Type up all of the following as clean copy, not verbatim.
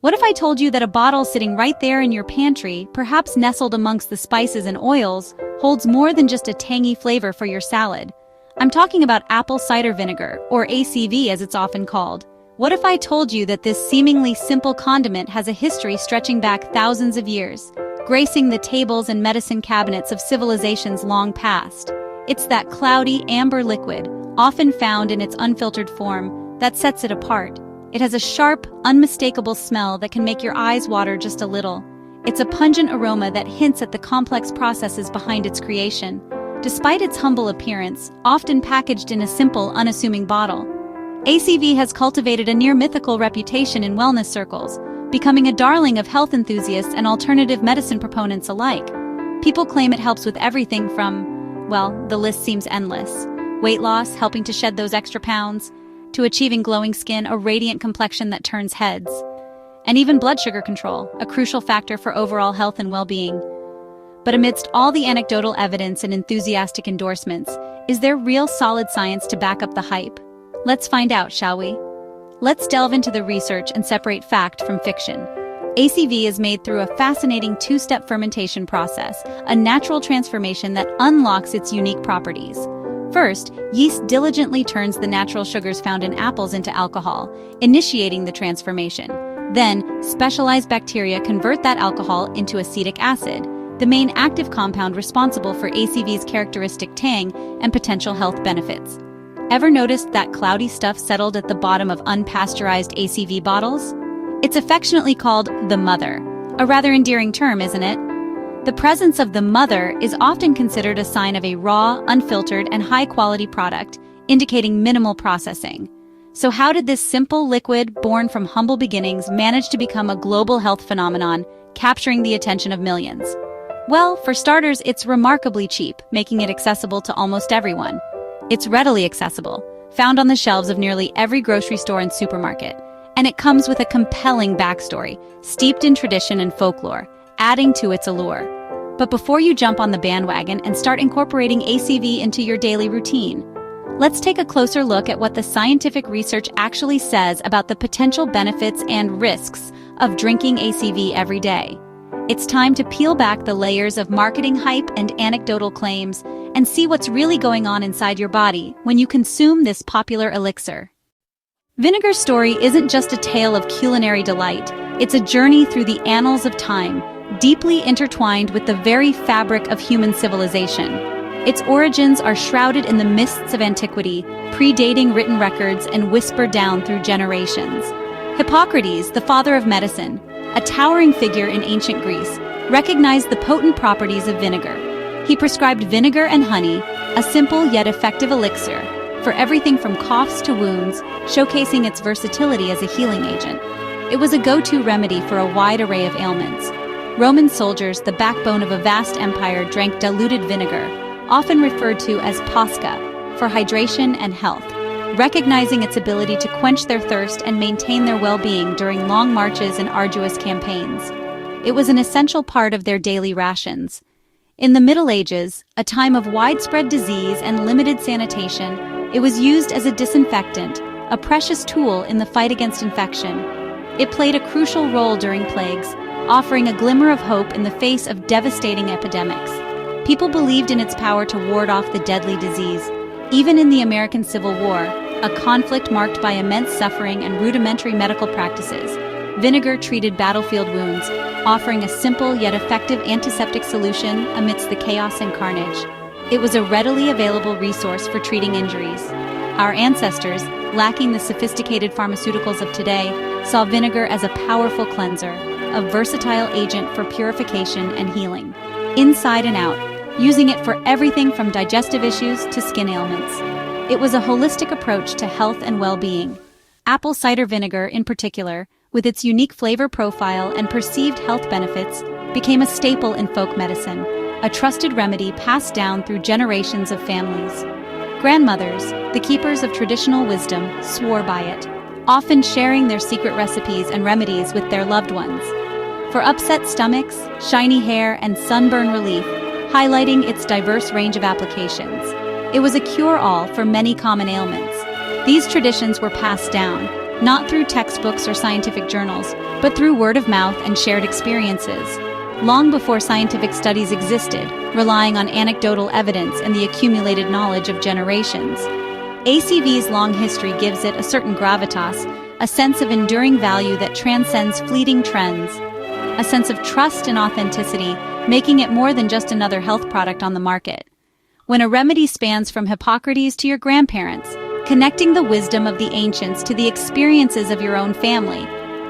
What if I told you that a bottle sitting right there in your pantry, perhaps nestled amongst the spices and oils, holds more than just a tangy flavor for your salad? I'm talking about apple cider vinegar, or ACV as it's often called. What if I told you that this seemingly simple condiment has a history stretching back thousands of years, gracing the tables and medicine cabinets of civilizations long past? It's that cloudy, amber liquid, often found in its unfiltered form, that sets it apart. It has a sharp, unmistakable smell that can make your eyes water just a little. It's a pungent aroma that hints at the complex processes behind its creation. Despite its humble appearance, often packaged in a simple, unassuming bottle, ACV has cultivated a near-mythical reputation in wellness circles, becoming a darling of health enthusiasts and alternative medicine proponents alike. People claim it helps with everything from, well, the list seems endless. Weight loss, helping to shed those extra pounds, to achieving glowing skin, a radiant complexion that turns heads, and even blood sugar control, a crucial factor for overall health and well-being. But amidst all the anecdotal evidence and enthusiastic endorsements, is there real solid science to back up the hype? Let's find out, shall we? Let's delve into the research and separate fact from fiction. ACV is made through a fascinating two-step fermentation process, a natural transformation that unlocks its unique properties. First, yeast diligently turns the natural sugars found in apples into alcohol, initiating the transformation. Then, specialized bacteria convert that alcohol into acetic acid, the main active compound responsible for ACV's characteristic tang and potential health benefits. Ever noticed that cloudy stuff settled at the bottom of unpasteurized ACV bottles? It's affectionately called the mother, a rather endearing term, isn't it? The presence of the mother is often considered a sign of a raw, unfiltered, and high-quality product, indicating minimal processing. So how did this simple liquid, born from humble beginnings, manage to become a global health phenomenon, capturing the attention of millions? Well, for starters, it's remarkably cheap, making it accessible to almost everyone. It's readily accessible, found on the shelves of nearly every grocery store and supermarket. And it comes with a compelling backstory, steeped in tradition and folklore, adding to its allure. But before you jump on the bandwagon and start incorporating ACV into your daily routine, let's take a closer look at what the scientific research actually says about the potential benefits and risks of drinking ACV every day. It's time to peel back the layers of marketing hype and anecdotal claims and see what's really going on inside your body when you consume this popular elixir. Vinegar's story isn't just a tale of culinary delight, it's a journey through the annals of time, deeply intertwined with the very fabric of human civilization. Its origins are shrouded in the mists of antiquity, predating written records and whispered down through generations. Hippocrates, the father of medicine, a towering figure in ancient Greece, recognized the potent properties of vinegar. He prescribed vinegar and honey, a simple yet effective elixir, for everything from coughs to wounds, showcasing its versatility as a healing agent. It was a go-to remedy for a wide array of ailments. Roman soldiers, the backbone of a vast empire, drank diluted vinegar, often referred to as pasca, for hydration and health, recognizing its ability to quench their thirst and maintain their well-being during long marches and arduous campaigns. It was an essential part of their daily rations. In the Middle Ages, a time of widespread disease and limited sanitation, it was used as a disinfectant, a precious tool in the fight against infection. It played a crucial role during plagues, offering a glimmer of hope in the face of devastating epidemics. People believed in its power to ward off the deadly disease. Even in the American Civil War, a conflict marked by immense suffering and rudimentary medical practices, vinegar treated battlefield wounds, offering a simple yet effective antiseptic solution amidst the chaos and carnage. It was a readily available resource for treating injuries. Our ancestors, lacking the sophisticated pharmaceuticals of today, saw vinegar as a powerful cleanser, a versatile agent for purification and healing, inside and out, using it for everything from digestive issues to skin ailments. It was a holistic approach to health and well-being. Apple cider vinegar, in particular, with its unique flavor profile and perceived health benefits, became a staple in folk medicine, a trusted remedy passed down through generations of families. Grandmothers, the keepers of traditional wisdom, swore by it, often sharing their secret recipes and remedies with their loved ones. For upset stomachs, shiny hair, and sunburn relief, highlighting its diverse range of applications. It was a cure-all for many common ailments. These traditions were passed down, not through textbooks or scientific journals, but through word of mouth and shared experiences. Long before scientific studies existed, relying on anecdotal evidence and the accumulated knowledge of generations. ACV's long history gives it a certain gravitas, a sense of enduring value that transcends fleeting trends, a sense of trust and authenticity, making it more than just another health product on the market. When a remedy spans from Hippocrates to your grandparents, connecting the wisdom of the ancients to the experiences of your own family,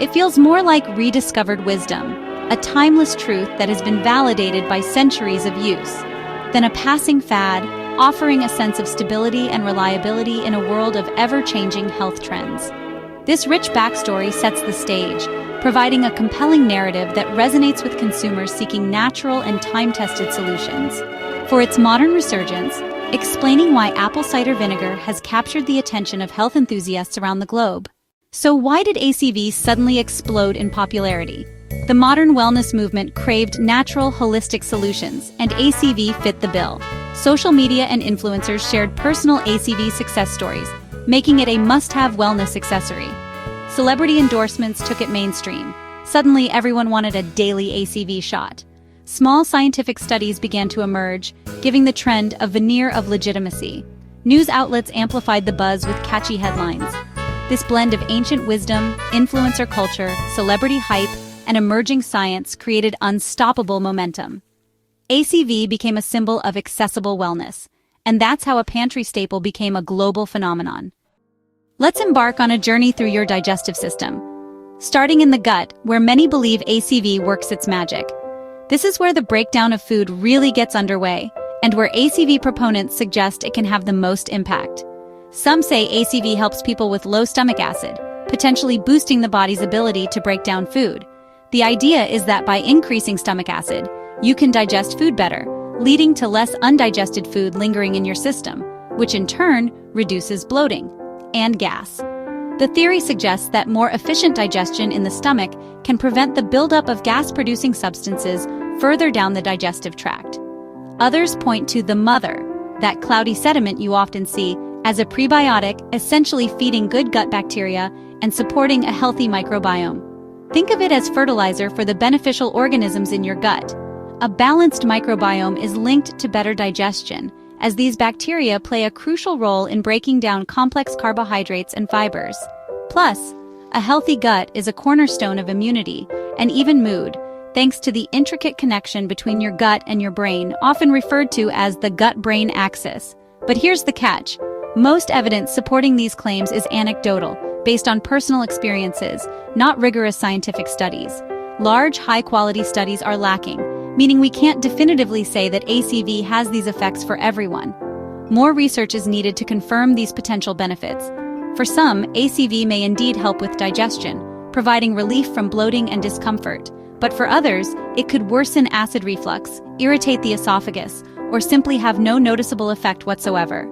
it feels more like rediscovered wisdom, a timeless truth that has been validated by centuries of use, than a passing fad, offering a sense of stability and reliability in a world of ever-changing health trends. This rich backstory sets the stage, providing a compelling narrative that resonates with consumers seeking natural and time-tested solutions. For its modern resurgence, explaining why apple cider vinegar has captured the attention of health enthusiasts around the globe. So why did ACV suddenly explode in popularity? The modern wellness movement craved natural, holistic solutions, and ACV fit the bill. Social media and influencers shared personal ACV success stories, making it a must-have wellness accessory. Celebrity endorsements took it mainstream. Suddenly, everyone wanted a daily ACV shot. Small scientific studies began to emerge, giving the trend a veneer of legitimacy. News outlets amplified the buzz with catchy headlines. This blend of ancient wisdom, influencer culture, celebrity hype, and emerging science created unstoppable momentum. ACV became a symbol of accessible wellness, and that's how a pantry staple became a global phenomenon. Let's embark on a journey through your digestive system. Starting in the gut, where many believe ACV works its magic. This is where the breakdown of food really gets underway, and where ACV proponents suggest it can have the most impact. Some say ACV helps people with low stomach acid, potentially boosting the body's ability to break down food. The idea is that by increasing stomach acid, you can digest food better, leading to less undigested food lingering in your system, which in turn reduces bloating and gas. The theory suggests that more efficient digestion in the stomach can prevent the buildup of gas-producing substances further down the digestive tract. Others point to the mother, that cloudy sediment you often see, as a prebiotic, essentially feeding good gut bacteria and supporting a healthy microbiome. Think of it as fertilizer for the beneficial organisms in your gut. A balanced microbiome is linked to better digestion, as these bacteria play a crucial role in breaking down complex carbohydrates and fibers. Plus, a healthy gut is a cornerstone of immunity and even mood, thanks to the intricate connection between your gut and your brain, often referred to as the gut-brain axis. But here's the catch. Most evidence supporting these claims is anecdotal, based on personal experiences, not rigorous scientific studies. Large, high-quality studies are lacking, meaning we can't definitively say that ACV has these effects for everyone. More research is needed to confirm these potential benefits. For some, ACV may indeed help with digestion, providing relief from bloating and discomfort. But for others, it could worsen acid reflux, irritate the esophagus, or simply have no noticeable effect whatsoever.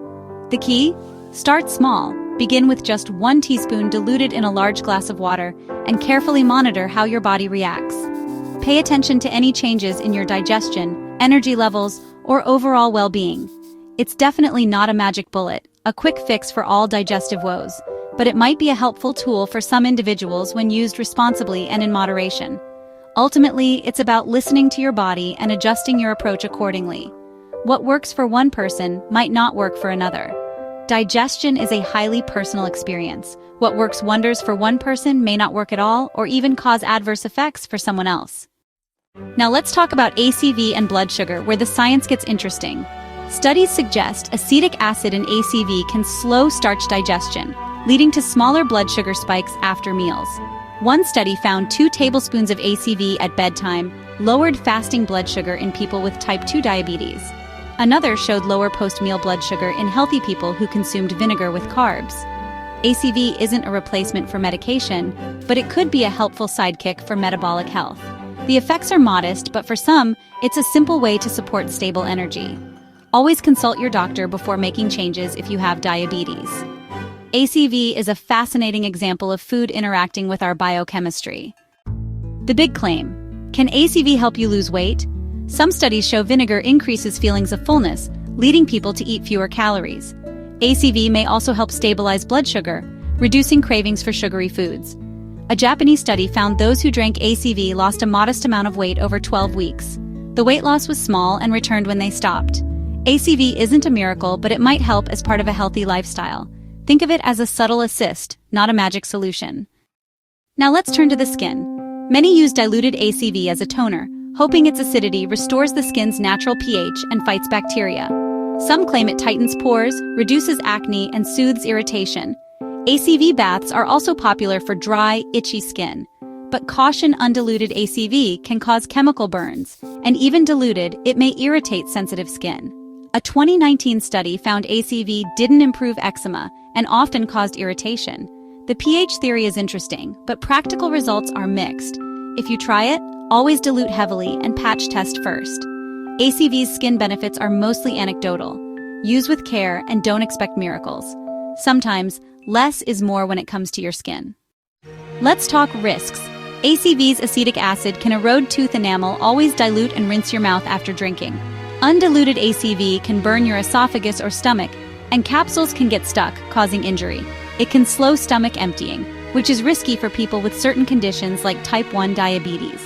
The key? Start small. Begin with just 1 teaspoon diluted in a large glass of water, and carefully monitor how your body reacts. Pay attention to any changes in your digestion, energy levels, or overall well-being. It's definitely not a magic bullet, a quick fix for all digestive woes, but it might be a helpful tool for some individuals when used responsibly and in moderation. Ultimately, it's about listening to your body and adjusting your approach accordingly. What works for one person might not work for another. Digestion is a highly personal experience. What works wonders for one person may not work at all or even cause adverse effects for someone else. Now let's talk about ACV and blood sugar, where the science gets interesting. Studies suggest acetic acid in ACV can slow starch digestion, leading to smaller blood sugar spikes after meals. One study found 2 tablespoons of ACV at bedtime lowered fasting blood sugar in people with type 2 diabetes. Another showed lower post-meal blood sugar in healthy people who consumed vinegar with carbs. ACV isn't a replacement for medication, but it could be a helpful sidekick for metabolic health. The effects are modest, but for some, it's a simple way to support stable energy. Always consult your doctor before making changes if you have diabetes. ACV is a fascinating example of food interacting with our biochemistry. The big claim: can ACV help you lose weight? Some studies show vinegar increases feelings of fullness, leading people to eat fewer calories. ACV may also help stabilize blood sugar, reducing cravings for sugary foods. A Japanese study found those who drank ACV lost a modest amount of weight over 12 weeks. The weight loss was small and returned when they stopped. ACV isn't a miracle, but it might help as part of a healthy lifestyle. Think of it as a subtle assist, not a magic solution. Now let's turn to the skin. Many use diluted ACV as a toner, hoping its acidity restores the skin's natural pH and fights bacteria. Some claim it tightens pores, reduces acne, and soothes irritation. ACV baths are also popular for dry, itchy skin. But caution, undiluted ACV can cause chemical burns, and even diluted, it may irritate sensitive skin. A 2019 study found ACV didn't improve eczema and often caused irritation. The pH theory is interesting, but practical results are mixed. If you try it, always dilute heavily and patch test first. ACV's skin benefits are mostly anecdotal. Use with care and don't expect miracles. Sometimes, less is more when it comes to your skin. Let's talk risks. ACV's acetic acid can erode tooth enamel. Always dilute and rinse your mouth after drinking. Undiluted ACV can burn your esophagus or stomach, and capsules can get stuck, causing injury. It can slow stomach emptying, which is risky for people with certain conditions like type 1 diabetes.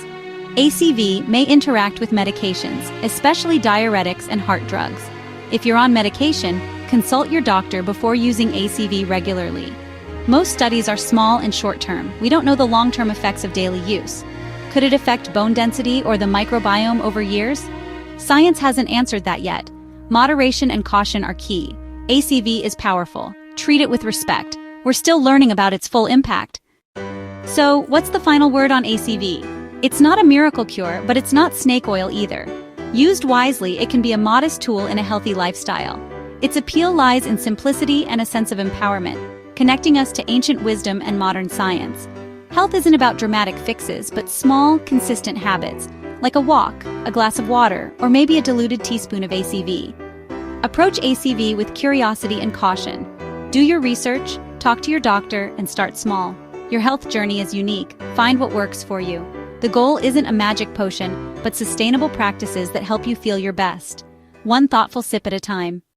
ACV may interact with medications, especially diuretics and heart drugs. If you're on medication, consult your doctor before using ACV regularly. Most studies are small and short-term. We don't know the long-term effects of daily use. Could it affect bone density or the microbiome over years? Science hasn't answered that yet. Moderation and caution are key. ACV is powerful. Treat it with respect. We're still learning about its full impact. So, what's the final word on ACV? It's not a miracle cure, but it's not snake oil either. Used wisely, it can be a modest tool in a healthy lifestyle. Its appeal lies in simplicity and a sense of empowerment, connecting us to ancient wisdom and modern science. Health isn't about dramatic fixes, but small, consistent habits, like a walk, a glass of water, or maybe a diluted teaspoon of ACV. Approach ACV with curiosity and caution. Do your research, talk to your doctor, and start small. Your health journey is unique. Find what works for you. The goal isn't a magic potion, but sustainable practices that help you feel your best. One thoughtful sip at a time.